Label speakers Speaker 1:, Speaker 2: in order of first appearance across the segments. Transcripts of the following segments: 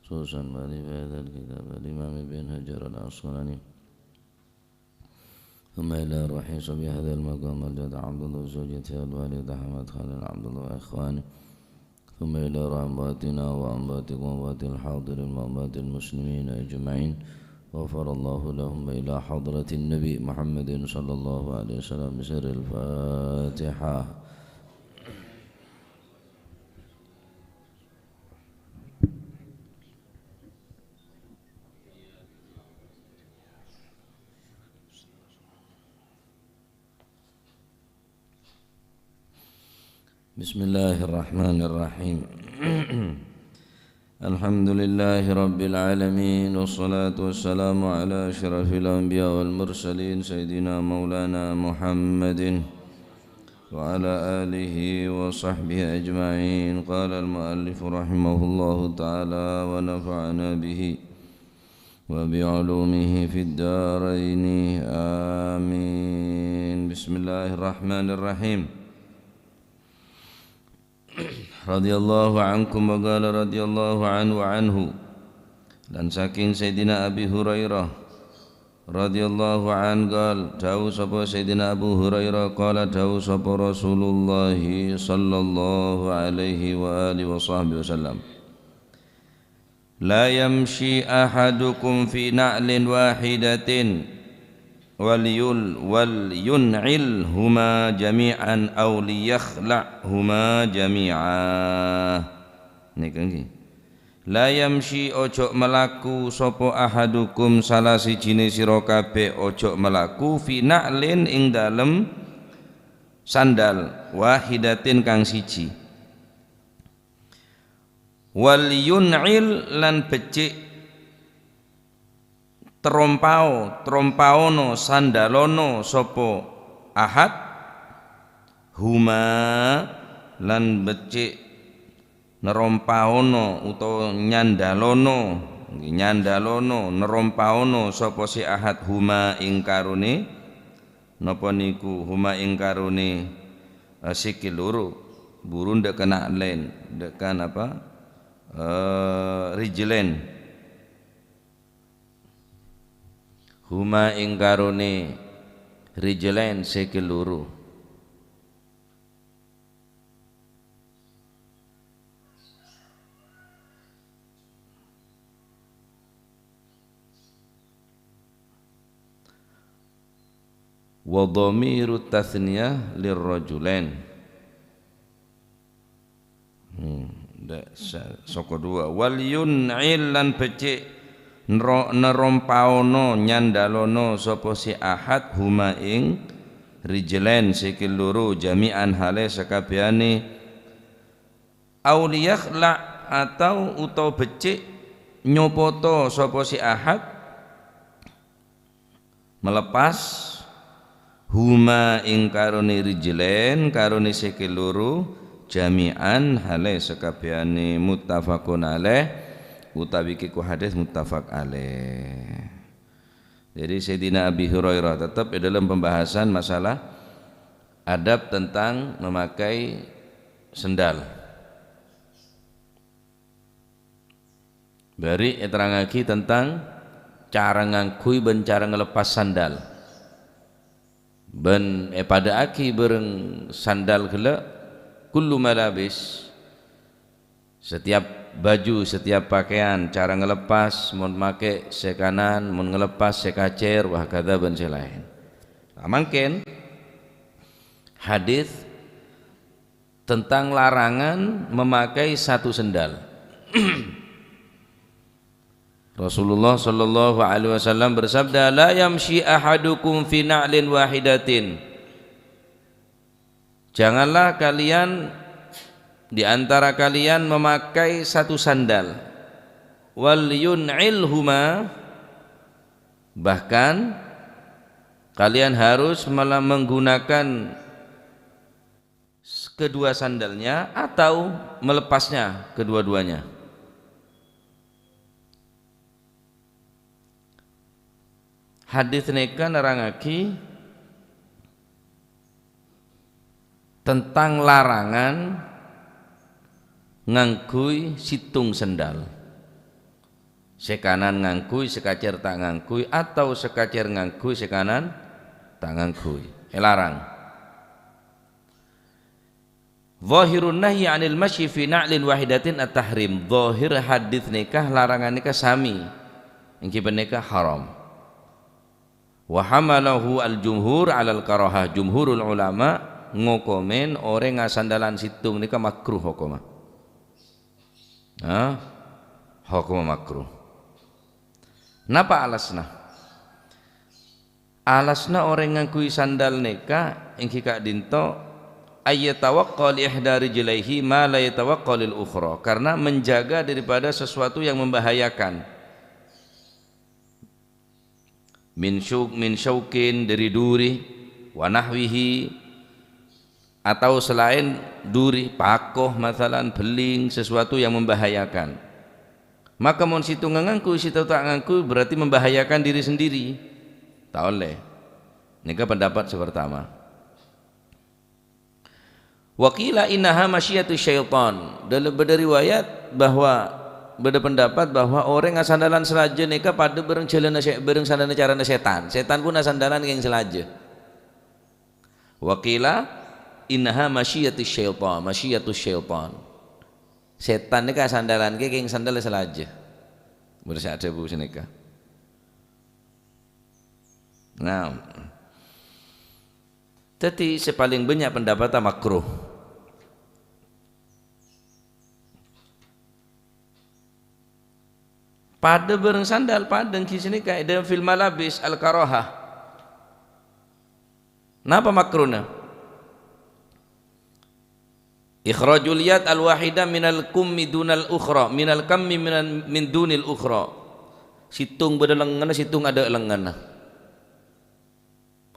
Speaker 1: خصوصا ما في هذا الكتاب الإمام ابن حجر العسقلاني. ثم إلى الرحيص بهذا المقام الجد عبد الله وزوجته الوالدة حمد خالد عبد الله وإخوانه. ثم إلى أنباتنا وأنباتكم وأنبات الحاضر وأنبات المسلمين أجمعين، غفر الله لهم. إلى حضرة النبي محمد صلى الله عليه وسلم بسر الفاتحة. بسم الله الرحمن الرحيم. الحمد لله رب العالمين، والصلاة والسلام على أشرف الأنبياء والمرسلين سيدنا مولانا محمد وعلى آله وصحبه أجمعين. قال المؤلف رحمه الله تعالى ونفعنا به وبعلومه في الدارين آمين. بسم الله الرحمن الرحيم. Radhiyallahu ankum wa qala radhiyallahu anhu wa anhu. Dan saking Sayyidina Abi Hurairah radhiyallahu an qala dawuh sapa Sayyidina Abu Hurairah qala dawuh sapa Rasulullah sallallahu alaihi wa alihi wa sahbihi wasallam, la yamshi ahadukum fi na'lin wahidatin wal yun'il huma jami'an aw liyakhla'huma huma jami'a. Niki la yamshi ojo melaku sopo ahadukum salah sijine sira kabeh ojo melaku fi na'lin ing dalem sandal wahidatin kang siji, wal yun'il lan becik trompaono sandalono sopo ahad huma lan becik nerompaono utawa nyandalono nerompaono sopo si ahad huma ing karone napa niku huma ing karone sikil loro burun dek kena len dekan apa rijlen huma ing karone rijlain sikil loro. Wa dhamiru tathniyah lirrajulain. Soko dua. Wal yun'il lan becik nerompaono nyandalono sapa si ahad huma ing rijlen sikil loro jami'an hale sakabehane, auliyakla atau utawa becik nyopoto sapa si ahad melepas huma ing karone rijlen karone sikil loro jami'an hale sakabehane. Muttafaqun alaih utawi kiku hadis muttafaq alaih. Jadi Sayyidina Abi Hurairah tetap di dalam pembahasan masalah adab tentang memakai sendal. Bari terangake tentang cara ngangkui ben cara ngelepas sandal. Ben pada aki bareng sandal gela kullu malabis, setiap baju, setiap pakaian, cara ngelepas, mun make sekanan, mun ngelepas sekacer, wah kada ban selain. Nah, mungkin hadis tentang larangan memakai satu sendal. Rasulullah sallallahu alaihi wasallam bersabda, la yamshi ahadukum fi na'lin wahidatin. Janganlah kalian di antara kalian memakai satu sandal, wal yun'il huma, bahkan kalian harus malah menggunakan kedua sandalnya atau melepasnya kedua-duanya. Hadis neka nerangaki tentang larangan ngangkui situng sendal. sekanan ngangkui sekacer tak ngangkui atau sekacer ngangkui sekanan tak ngangkui larang. Zahirun nahyi 'anil masyi fi na'lin wahidatin at-tahrim. Zahir hadis nikah larangan nikah sami engki nikah haram. Wa hamalahu al-jumhur 'alal karahah. Jumhurul ulama ngokomen orang ngasandalan situng nikah makruh hukumah. Hukum makruh. Napa alasna? Alasna orang ngangkui sandal nikah engki kak dinto ayyatawaqqal ihda rijlaihi ma la yatawaqqalil ukhra, karena menjaga daripada sesuatu yang membahayakan. Min syaukin dari duri wa nahwihi, atau selain duri, pakoh masalan, beling, sesuatu yang membahayakan. Maka mun situ ngangku situ tak ngangku berarti membahayakan diri sendiri. Tak oleh. Ini pendapat pertama. Wakila innaha masyiyatu syaitan. Dalam riwayat bahwa berpendapat bahwa orang ngasandalan selaja nikah pada bareng jalan bareng sandalana carana setan. Setan pun ngasandalan yang selaja. Wakila innaha masyiyatu syaitan, masyiyatu syaitan. Setan nikah sandalan ke yang sandal selaja. Bersih ada bu nikah. Nah, jadi sepaling banyak pendapat makruh. Pada bareng sandal pada kisah nikah dalam film malabis al-karahah. Napa makruhna? Ikhrajul yad al-wahida minal kummi dunal ukhra, minal kammi min dunil ukhra. Situng berlengana, situng ada lengana.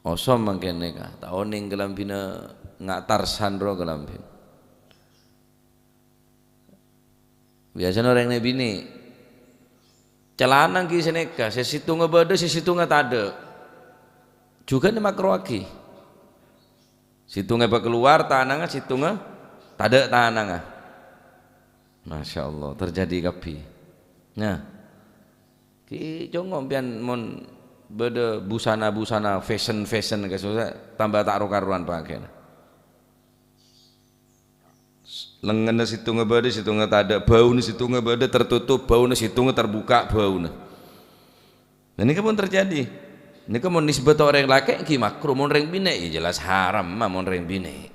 Speaker 1: Osom mangkene ka, taoning gelambina ngatar sandro gelambin. Biasanya orang ini bini celana ki seneka, sesitung bade, sesitung tade. Juga ni makruaki. Situng apa keluar tananga, situng tada tananga. Masya Allah terjadi kapi. Nah, ki jongom pian mon beda busana fashion ke susah tambah tak karuan pakai. Lengan situ ngebade situ tada bau situ ngebade tertutup bau situ terbuka bau. Dan ini pun terjadi. Ini kan nisbat orang laki ki makruh mon reng bine ya jelas haram mah mon reng bine.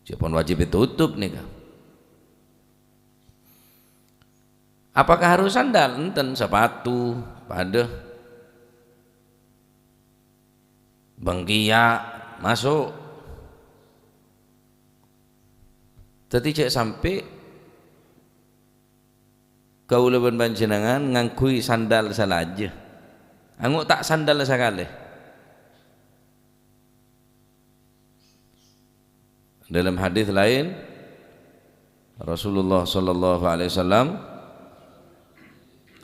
Speaker 1: Siapun wajib ditutup nih kan. Apakah harus sandal? Enten sepatu, pada bangkia masuk. Tadi cek sampai kaula ben panjenengan ngangkui sandal salaja. Anguk tak sandal sakale. Dalam hadis lain Rasulullah sallallahu alaihi wasallam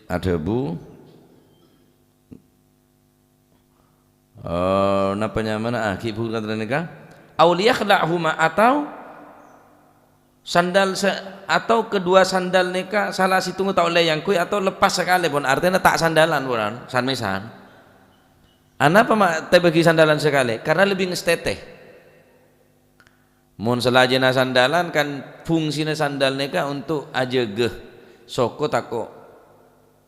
Speaker 1: ada bu napanya mana kibu kata nikah auliyakhla'huma, atau sandal atau kedua sandal nikah salah situ tak oleh yang kui atau lepas sekali pun artinya tak sandalan bukan sanmesan. Anapa mak bagi sandalan sekali? Karena lebih ngesteteh. Mun selajana sandalan kan fungsina sandal nikah untuk aja geh soko tako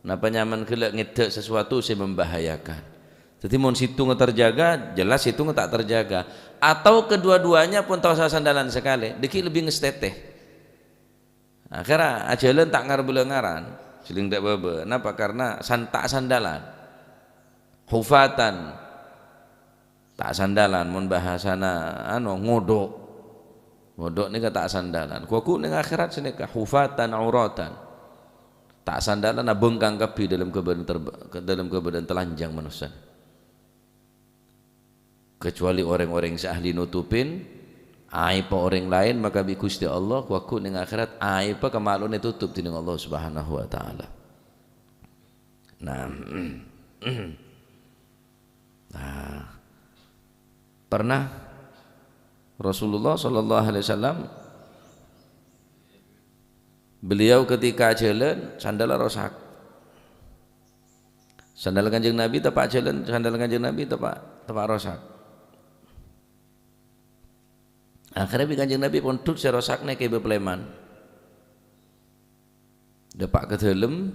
Speaker 1: napa nyaman kelak ngedek sesuatu sih membahayakan. Jadi mun situ terjaga jelas situ tak terjaga, atau kedua-duanya pun tahu sandalan sekali deki lebih ngesteteh. Akhirnya ajalan tak ngarbelengaran siling tak bebe. Napa? Karena tak sandalan hufatan tak sandalan mun bahasana ngodok ni tak sandalan. Kuku ning akhirat sini hufatan auratan. Tak sandalan bengkang kapi dalam kebadan telanjang manusia. Kecuali orang-orang yang ahli nutupin aib orang lain, maka bi Gusti Allah kuku ning akhirat aib kemalune tutup dening Allah Subhanahu wa taala. Nah, pernah Rasulullah sallallahu alaihi wasallam beliau ketika jalan sandalnya rosak Sandal Kanjeng Nabi tepak jalan, sandal Kanjeng Nabi tepak rosak. Akhirnya Kanjeng Nabi pun duduk serosakne ke bepleman. Depak ke dalam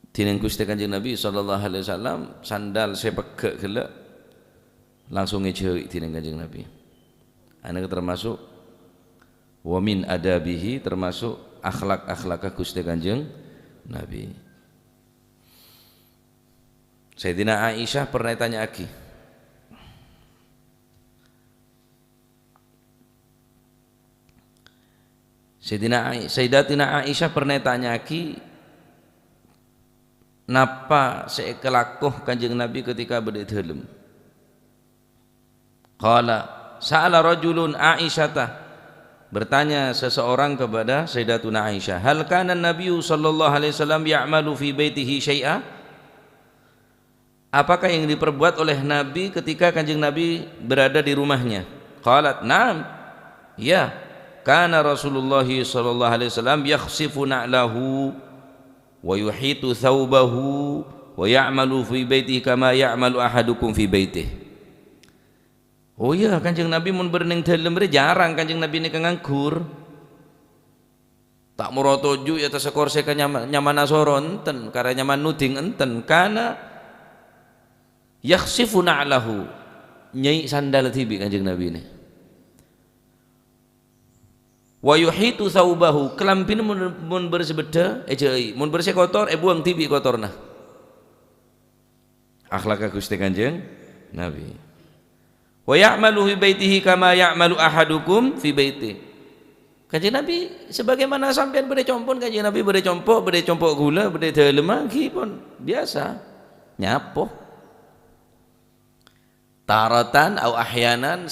Speaker 1: dinen Gusti Kanjeng Nabi sallallahu alaihi wasallam sandal sepegek gelek langsung ngejeuki dinen Kanjeng Nabi. Ana termasuk wa min adabihi, termasuk akhlak-akhlak Gusti Kanjeng Nabi. Sayyidina Aisyah pernah tanya lagi. Sayyidatina Aisyah pernah tanya lagi, napa saya kelakuh Kanjeng Nabi ketika berdiri dalam? Qala sa'ala rajulun Aisyata, bertanya seseorang kepada Sayyidatuna Aisyah, hal kana Nabi sallallahu alaihi wasallam ya'malu fi baitihi syai'a? Apakah yang diperbuat oleh Nabi ketika Kanjeng Nabi berada di rumahnya? Qalat na'am, ya, kana Rasulullah sallallahu alaihi wasallam yakhsifu na'lahu wa yuhitu thawbahu wa ya'malu fi baitihi kama ya'malu ahadukum fi baitihi. Oh iya, Kanjeng Nabi mun bereneng dalem jarang Kanjeng Nabi ini nganggur. Tak murotoju ya tasekorse nyaman asoro enten, karena nyaman nuding enten, kana yakhsifu na'lahu, nyai sandal tibi Kanjeng Nabi ini. Wa yuhitu thawbahu, kelampin mun bersebeda mun bersih kotor buang tibi kotorna. Akhlak Gusti Kanjeng Nabi. Wa ya'malu fi baitihi kama ya'malu ahadukum fi baitihi. Kanjeng Nabi sebagaimana sampean bade compon, Kanjeng Nabi bade compok gula, bade dalem lagi pun biasa nyapo. Taratan au ahyanan,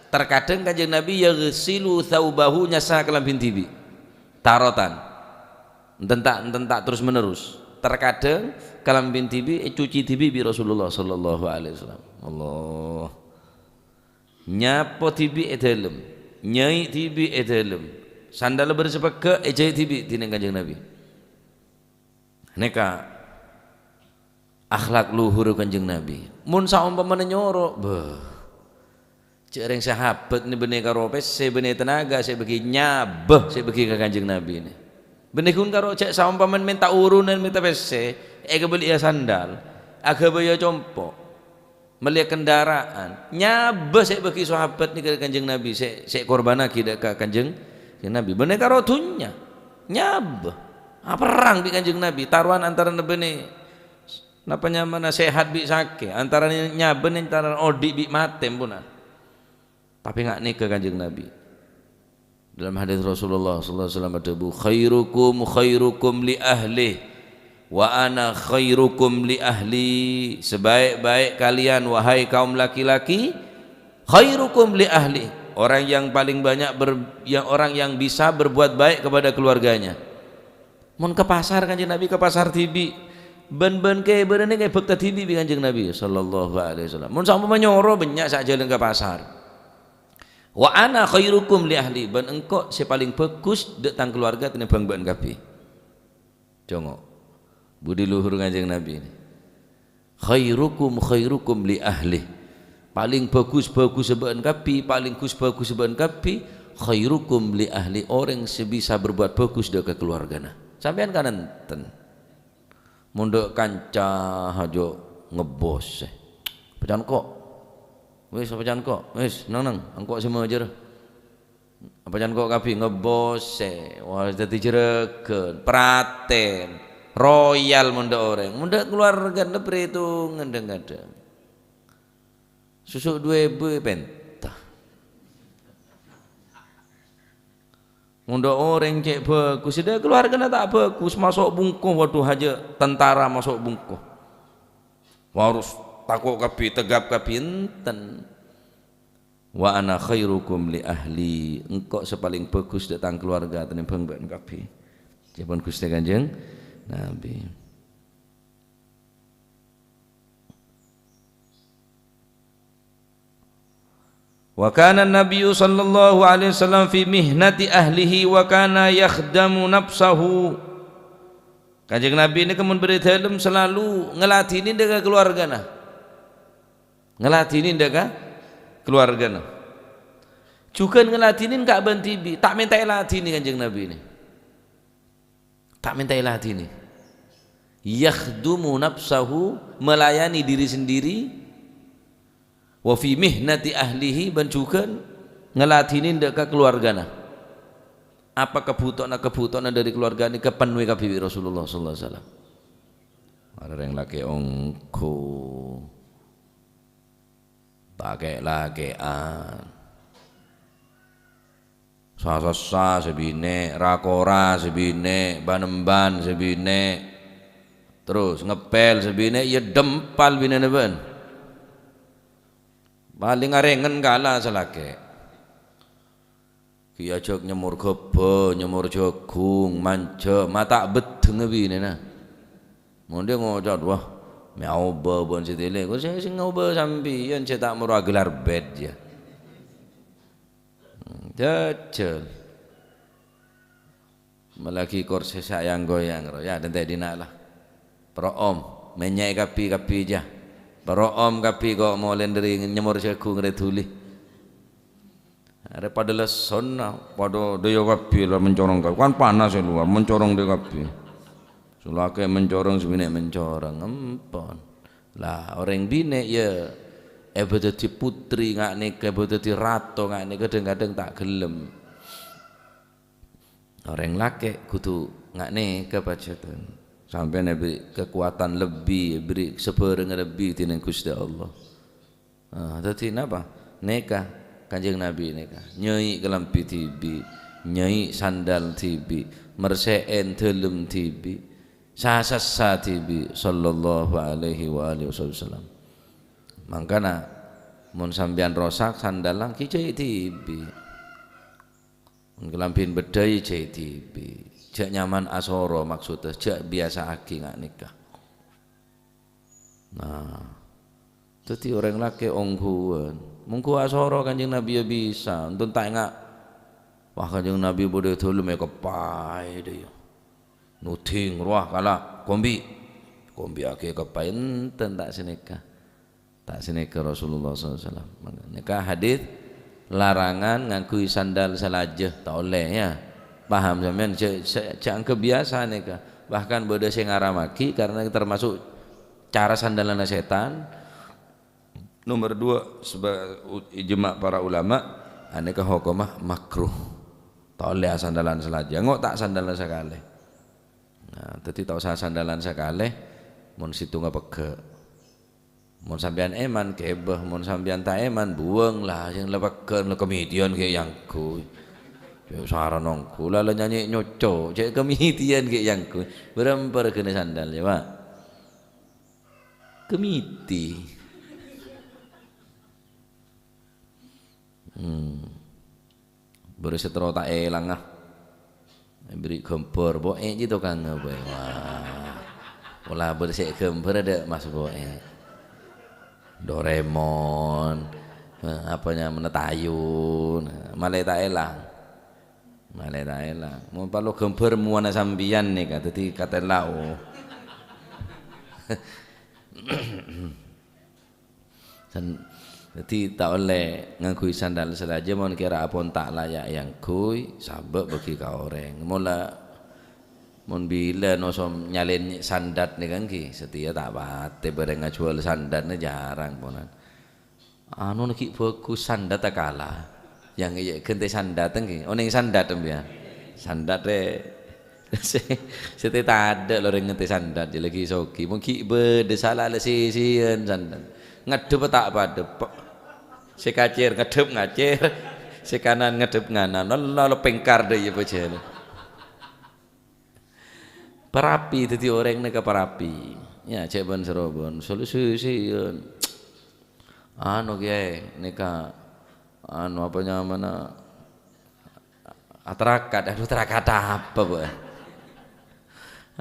Speaker 1: terkadang Kanjeng Nabi yaghsilu thawbahu, nyasa kelambin tibi. Taratan ententak terus menerus. Terkadang kelambin tibi cuci tibi bi Rasulullah sallallahu alaihi wasallam. Allah nyapo tibi dalem, nyai tibi dalem, sandal bersepeke ejai tibi dina Kanjeng Nabi. Neka akhlak luhur Kanjeng Nabi. Mun saumpamane nyoro, beuh. Cereng sahabat ni benih karo pese benih tenaga saya bagi nyabeh saya bagi ke Kanjeng Nabi ini. Benih kun karo cek saumpamane minta urunan minta pese, beli ya sandal, aga baya compok. Melihat kendaraan, nyabeh saya bagi sahabat ni ke Kanjeng Nabi, saya korban lagi ke Kanjeng Nabi. Benih karo dunya, nyabeh. Perang di Kanjeng Nabi, taruhan antara benih napa nyamana sehat bi sakit, antara nyaben antara odi bi matem punan. Tapi enggak nikah Kanjeng Nabi. Dalam hadis Rasulullah sallallahu alaihi wasallam ada khairukum li ahli wa ana khairukum li ahli. Sebaik-baik kalian wahai kaum laki-laki, khairukum li ahli. Orang yang paling banyak orang yang bisa berbuat baik kepada keluarganya. Mun ke pasar Kanjeng Nabi, ke pasar tibi ben ke berene kayak bekta tibi bi Kanjeng Nabi sallallahu alaihi wasallam. Mun sampun nyoro banyak sak jalan ke pasar. Wa ana khairukum li ahli, ben engko si paling bagus datang keluarga tinimbang ban kabeh. Jongo. Budi luhur Kanjeng Nabi ini. Khairukum li ahli. Paling bagus seban kabeh, paling bagus seban kabeh, khairukum li ahli, orang sebisa berbuat bagus dekat keluargana. Sampean kan enten. Munduk kanca hajo ngebos pecan kok wis nang angkok semua aja pecan kok kabeh ngebos wah dadi jeregen praten royal munduk keluarga nepre itu ngendeng-ngendeng susuk 2.000 pentah munduk orang cek bagus sudah keluarga tak bagus masuk bungkuh waduh aja tentara masuk bungkuh harus takut kabeh tegap kabeh enten. Wa ana khairukum li ahli, engkau sepaling bagus datang keluarga tenimbang ban kabeh. Japan Gusti Kanjeng Nabi. Wa kana an-nabiy sallallahu alaihi wasallam fi mihnati ahlihi wa kana yakhdamu nafsahu. Kanjeng Nabi ini kemun beri dalam selalu ngelatini dengan keluarga nah. Ngelatini dengan keluarga nah. Juga ngelatinin Kak Bantibi, tak minta latini Kanjeng Nabi ini. Tak minta latini. Yakhdumu nafsahu, melayani diri sendiri. Wa fi mihnati ahlihi, dan juga ngelatinin dengan keluarga nah. Apa kebutuhan dari keluarga ini kepenuhi kabibi Rasulullah sallallahu alaihi wasallam. Ada yang laki ongko pakai lakean sasa sebine rakora sebine banemban sebine terus ngepel sebine ya dempal bine neben paling arengen kala selake kiajak nyemur gebe, nyemur jagung, manja, mata bedeng bine nah. Mun dia ngocot wah, meoba bon sitile, kok saya sing ngoba sampeyan cetak murah gelar bed ya. Jajal. Melagi kursi sayang goyang ro ya dente dinalah. Pro om menyai kapi ja. Pro om kapi kok mau lenderi nyemur jagung retuli. Ada pada leson pada daya kapi lah mencorong kan panas luar mencorong daya kapi sulake mencorong sebine mencorong empon lah orang bine ya dadi putri ngak nika dadi rato ngak nika kadang-kadang tak gelem orang laki kudu ngak nika paceten sampai beri kekuatan lebih beri sebereng lebih tineng Gusti Allah dadi napa neka Kanjeng Nabi ini kan nyai kelampi tibi nyai sandal tibi merseen telum tibi sasasa tibi sallallahu alaihi wa alihi wasallam mangkana mun sampean rosak sandalang ki cai tibi mun kelampin bedai cai tibi jak nyaman asoro maksudnya jak biasa aki ngak nikah nah jadi orang laki ongguan mungku asoro Kanjeng Nabi ya bisa untuk tak ingat wah Kanjeng Nabi boleh dulu mereka kepai dia nuting ruah kalah kombi akhir kepai enten tak seneka Rasulullah SAW maka hadis larangan ngakui sandal selajah tak oleh ya paham sampean jangan kebiasaan neka bahkan bodoh sing ngaramaki karena termasuk cara sandalan setan. Nomor 2 sebagai ijma para ulama aneka hukumah makruh tak oleh sandalan selajah ngok tak sandalan sekali nah tadi tak usah sandalan sekali mun situ ngapeke mun sampean eman kebeh mun sampean tak eman buang lah yang lepeken le kemitian ke yangku ya saran nongku lalu nyanyi nyoco cek kemitian ke yangku beremper kena sandal ya Pak kemiti beri setro tak elang beri gempur boe gitu kan boe wah olah bersih gempur ada mas boe Doraemon apanya menetayun malai tak elang mau palu gempur muana sambian nih kan tadi kata lau jadi tak oleh ngakui sandal selajah mau kira apun tak layak yang kui sabak bagi kau orang mula mun bila nosom nyalin sandat nih kan ki setia tak bate bareng ngajual sandat nih jarang ponan anu neki bagus sandat tak kalah yang iya gente sandat ki oning sandat ya sandat setia tak ada loreng ngente sandat lagi soki mungkin bede salah lesian sandat ngedep tak pada si kacir ngedep ngacir si kanan ngedep nganan lalu pengkar deh ya bocah parapi tadi orang neka parapi ya ceban serobon solusi anu kiai neka anu apa namanya aterakat terakat apa bu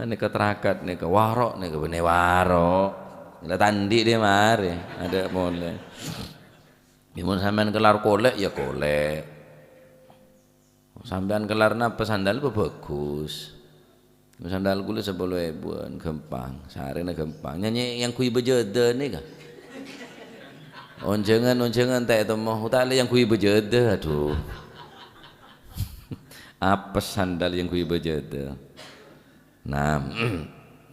Speaker 1: neka terakat neka warok neka bene warok nggak tandi dia mari ada boleh Bimun sampean kelar kolek ya kolek sampean kelar napa sandal bagus Sandal kula 10.000-an gempang, sarene gempang. Nyanyi yang kui bejede nih kah? Onjengan tak temu tak yang kui bejede, aduh. Apa sandal yang kui bejede? Nah,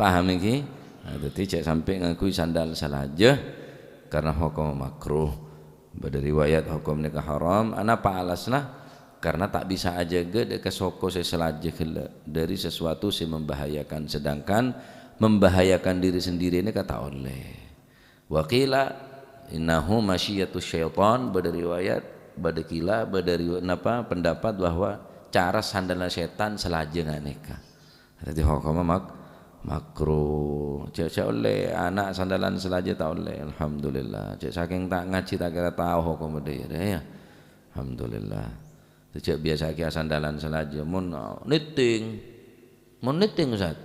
Speaker 1: paham iki? Dadi cek sampai ngakui sandal salaja karena hukum makruh. Pada riwayat hukum nikah haram, apa alasna? Karena tak bisa aja gede kesoko seselaja dari sesuatu yang membahayakan, sedangkan membahayakan diri sendiri ini kata oleh. Wakila innahu masyiatus syaitan, pada riwayat badakila pendapat bahwa cara sandalan setan selajeng aneka. Jadi hukum makruh. Cek oleh anak sandalan selaja tak oleh. Alhamdulillah. Cek saking tak ngaji tak kira tahu hukum dia ya. Alhamdulillah. Cek biasa kia sandalan selaja. Mun niting Ustaz.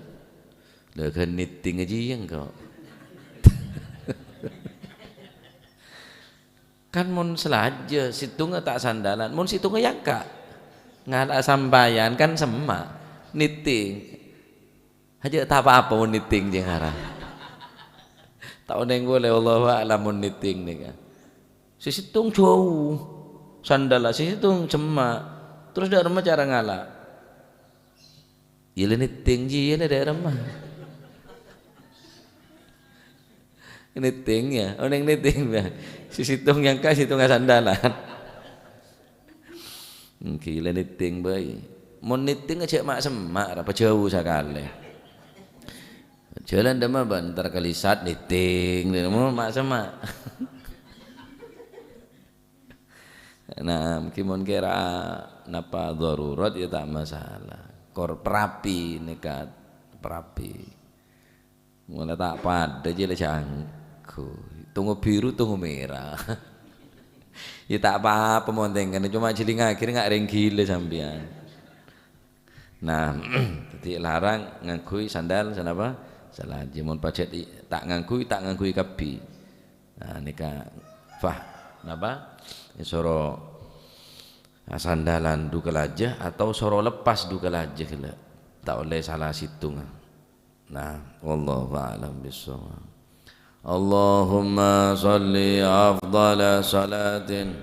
Speaker 1: Lah kan niting aja yang kau. Kan mun selaja situng tak sandalan, mun situng ya kak nggak sambayan kan semak niting aja tak apa-apa mun niting jeung arah tau neng boleh Allah alam mun niting nih kan situng jauh sandala situng semak terus dari rumah cara ngalah iya niting ji ini dari rumah niting ya neng niting ya situng yang kasih situng sandalan gila niting bayi mau niting aja mak semak apa jauh sekali jalan dama bantar kali saat niting mau mak semak nah mungkin kira napa darurat ya tak masalah kor perapi nekat perapi mulai tak pada jadi cangku tunggu biru tunggu merah ya tak apa-apa montengan cuma jadi akhirnya nggak renggile sampean. Nah jadi larang ngangkui sandal sanapa salaji mun pacet tak ngangkui kapi. Nah nika fah napa soro sandalan duka aja atau soro lepas duka aja tak oleh salah situng. Nah wallahu a'lam bissawab. Allahumma salli afdala salatin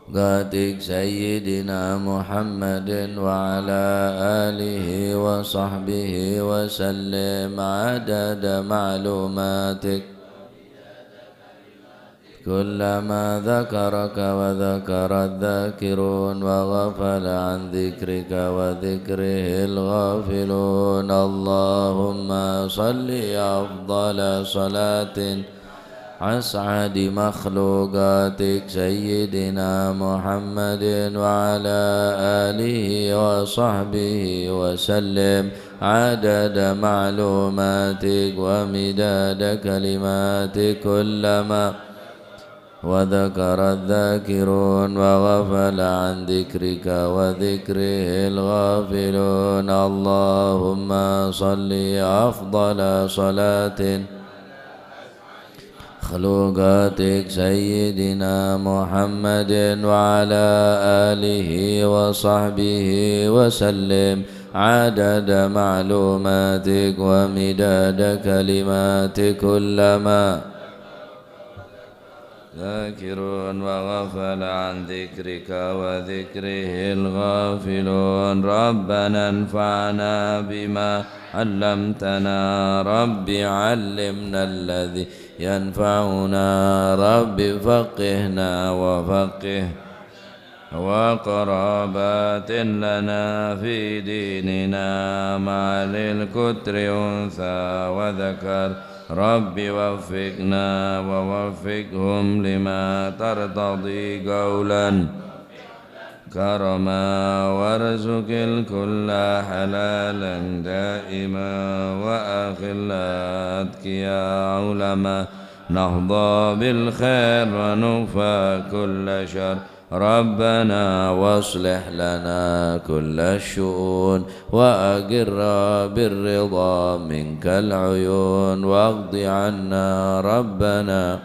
Speaker 1: Gatik Sayyidina Muhammadin wa ala alihi wa sahbihi wa sallim adada ma'lumatik كلما ذكرك وذكر الذاكرون وغفل عن ذكرك وذكره الغافلون اللهم صل أفضل صلاة أسعد مخلوقاتك سيدنا محمد وعلى آله وصحبه وسلم عدد معلوماتك ومداد كلماتك كلما وذكر الذاكرون وغفل عن ذكرك وذكره الغافلون اللهم صل أفضل صلاة خلوقاتك سيدنا محمد وعلى آله وصحبه وسلم عدد معلوماتك ومداد كلماتك كلما ذاكرون وغفل عن ذكرك وذكره الغافلون ربنا انفعنا بما علمتنا رب علمنا الذي ينفعنا رب فقهنا وفقه وقرابات لنا في ديننا مع للكتر أنثى وذكر رب وفقنا ووفقهم لما ترتضي قولا كرما وارزق الكل حلالا دائما وأخلاتك يا علماء نهضى بالخير ونكفى كل شر ربنا واصلح لنا كل الشؤون وأقر بالرضا منك العيون واقض عنا ربنا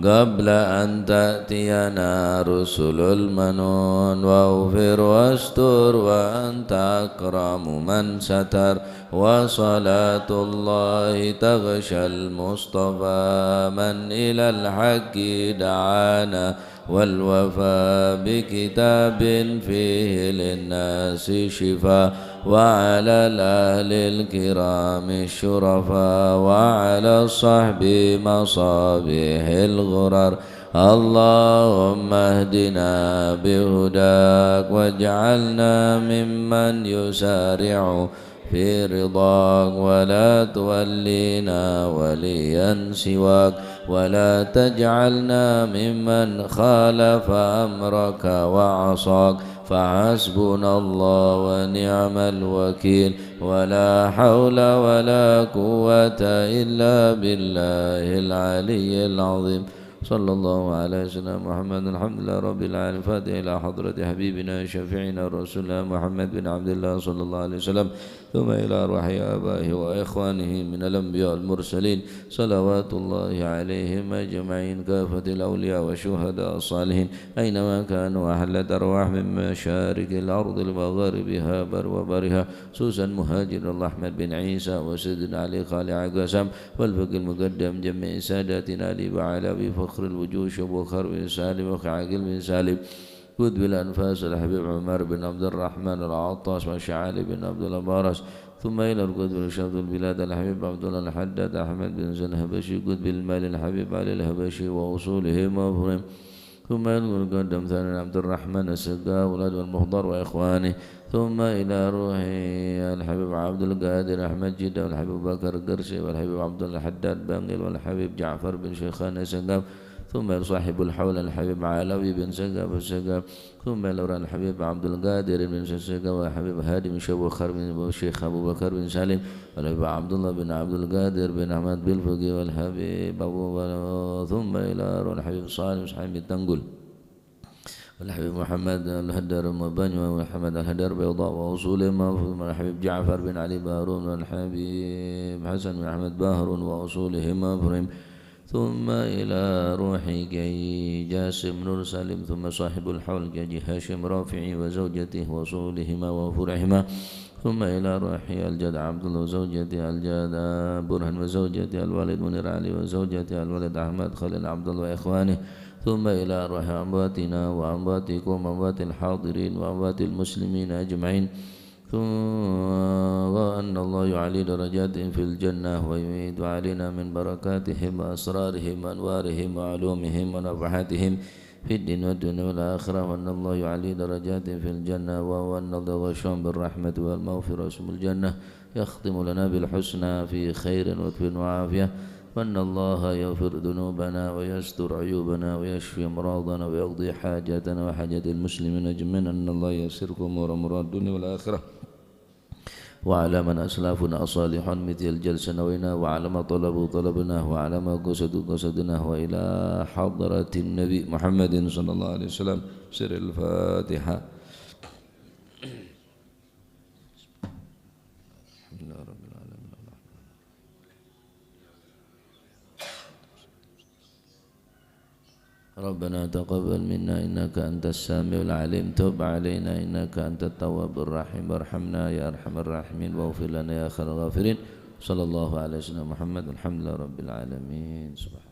Speaker 1: قبل أن تأتينا رسل المنون واغفر واستر وأنت أكرم من ستر وصلاة الله تغشى المصطفى من إلى الحق دعانا والوفاء بكتاب فيه للناس شفاء وعلى الأهل الكرام الشرفاء وعلى الصحب مصابيح الغرر اللهم اهدنا بهداك واجعلنا ممن يسارع في رضاك ولا تولينا وليا سواك ولا تجعلنا ممن خالف أمرك وعصاك فحسبنا الله ونعم الوكيل ولا حول ولا قوة إلا بالله العلي العظيم صلى الله على سيدنا محمد الحمد لله رب العالمين فاتح إلى حضرة حبيبنا شفيعنا رسولنا محمد بن عبد الله صلى الله عليه وسلم ثم إلى أرواح آبائه وإخوانه من الأنبياء المرسلين صلوات الله عليهم أجمعين كافة الأولياء والشهداء الصالحين أينما كانوا أحلت أرواح من مشارق الأرض لمغاربها بر وبرها سوسا مهاجر الله أحمد بن عيسى وسيدنا علي خالع قسم والفقه المقدم جميع ساداتنا علي بعلوي فخر الوجوه شبو خر بن سالم وخعاقل بن سالم خذ بالأنفاس الحبيب عمر بن عبد الرحمن العطاس وشعالي بن عبد البارس ثم إلى القدس بالشهد البلاد الحبيب عبد الله الحداد أحمد بن زنهبشي قد بالمال الحبيب علي الهبشي وأصوله مفهم ثم إلى القدم ثاني عبد الرحمن السقا ولد والمخضر وإخوانه ثم إلى روحي الحبيب عبد القادر أحمد جدة والحبيب بكر قرشي والحبيب عبد الله الحداد بانقل والحبيب جعفر بن شيخان سقاف ثم صاحب الحول الحبيب علوي بن سقاف السقاف ثم إلى الحبيب عبد القادر بن سقاف والحبيب هادي بن شبو خر بن الشيخ أبو بكر بن سالم والحبيب عبد الله بن عبد القادر بن أحمد بالفقي والحبيب أبو ثم إلى الحبيب صالح صاحب التنقل والحبيب محمد الهدر مباني ومحمد الهدر بيضاء وأصوله مفهوم الحبيب جعفر بن علي بارون والحبيب حسن بن أحمد باهر وأصوله مفهوم ثم إلى روحي كي جاسم نور سالم ثم صاحب الحول كي هاشم رافعي وزوجته وصولهما وفرعهما ثم إلى روحي الجد عبد الله وزوجته الجد برهن وزوجته الوالد منير علي وزوجته الولد أحمد خليل عبد الله وإخوانه ثم إلى روح أمواتنا وأمواتكم وأموات الحاضرين وأموات المسلمين أجمعين وأن الله يعلي درجات في الجنة ويميد علينا من بركاتهم وأسرارهم وأنوارهم وعلومهم ونفحاتهم في الدين والدنيا والآخرة وأن الله يعلي درجات في الجنة وأن الله غشهم بالرحمة والمغفرة اسم الجنة يختم لنا بالحسنى في خير وطف وعافية وأن الله يغفر ذنوبنا ويستر عيوبنا ويشفي أمراضنا ويقضي حاجاتنا وحاجات المسلمين أجمعين أن الله يسركم أمور الدنيا والآخرة وعلى من أسلافنا صالح مثل الجلسة نوينا وعلى ما طلبوا طلبنا وعلى ما قصدوا قصدنا وإلى حضرة النبي محمد صلى الله عليه وسلم سر الفاتحة. ربنا تقبل منا إنك أنت السامع العليم تب علينا إنك أنت التواب الرحيم وارحمنا يا أرحم الراحمين واغفر لنا يا خير الغافرين صلى الله على سيدنا محمد والحمد لله رب العالمين. سبحان